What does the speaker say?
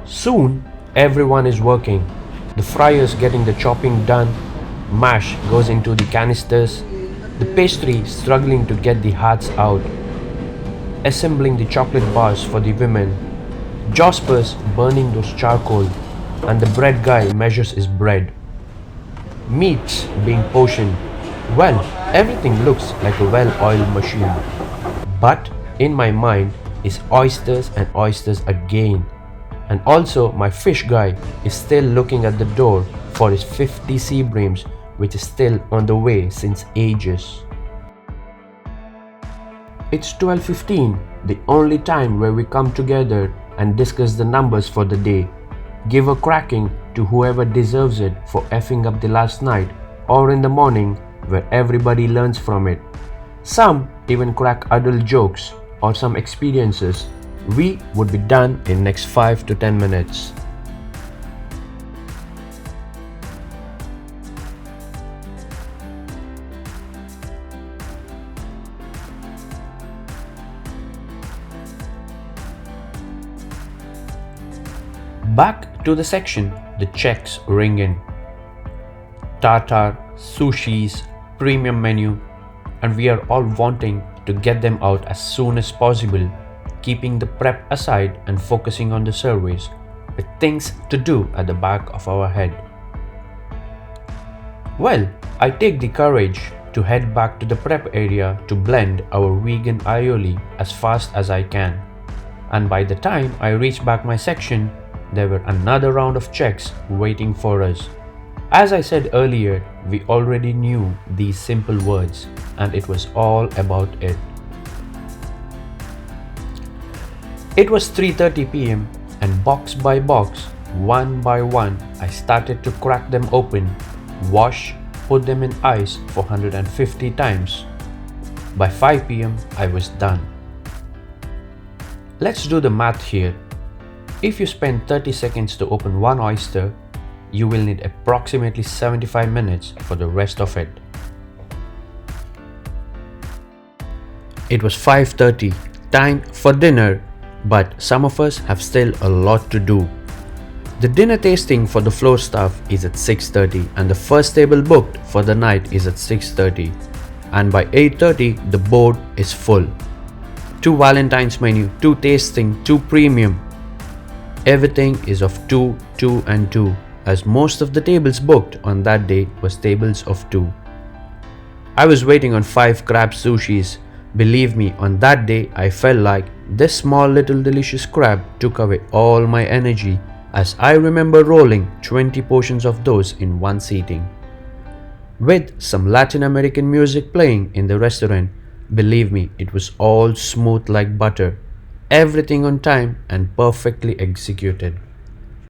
Soon, everyone is working. The fryer's getting the chopping done, mash goes into the canisters, the pastry struggling to get the hearts out, assembling the chocolate bars for the women, Jospers burning those charcoal, and the bread guy measures his bread. Meats being portioned. Well, everything looks like a well-oiled machine. But in my mind is oysters and oysters again. And also my fish guy is still looking at the door for his 50 sea breams, which is still on the way since ages. It's 12:15, the only time where we come together and discuss the numbers for the day. Give a cracking to whoever deserves it for effing up the last night, or in the morning where everybody learns from it. Some even crack adult jokes or some experiences. We would be done in next 5 to 10 minutes. Back to the section, the checks ring in. Tartar, sushis, premium menu, and we are all wanting to get them out as soon as possible, keeping the prep aside and focusing on the surveys, with things to do at the back of our head. Well, I take the courage to head back to the prep area to blend our vegan aioli as fast as I can. And by the time I reach back my section, there were another round of checks waiting for us. As I said earlier, we already knew these simple words, and it was all about it. It was 3:30 p.m. and box by box, one by one, I started to crack them open, wash, put them in ice for 150 times. By 5 p.m. I was done. Let's do the math here. If you spend 30 seconds to open one oyster, you will need approximately 75 minutes for the rest of it. It was 5:30, time for dinner, but some of us have still a lot to do. The dinner tasting for the floor staff is at 6:30 and the first table booked for the night is at 6:30, and by 8:30 the board is full. 2 Valentine's menu, 2 tasting, 2 premium. Everything is of 2, 2 and 2, as most of the tables booked on that day was tables of 2. I was waiting on 5 crab sushis. Believe me, on that day I felt like this small little delicious crab took away all my energy, as I remember rolling 20 portions of those in one seating. With some Latin American music playing in the restaurant, believe me, it was all smooth like butter. Everything on time and perfectly executed.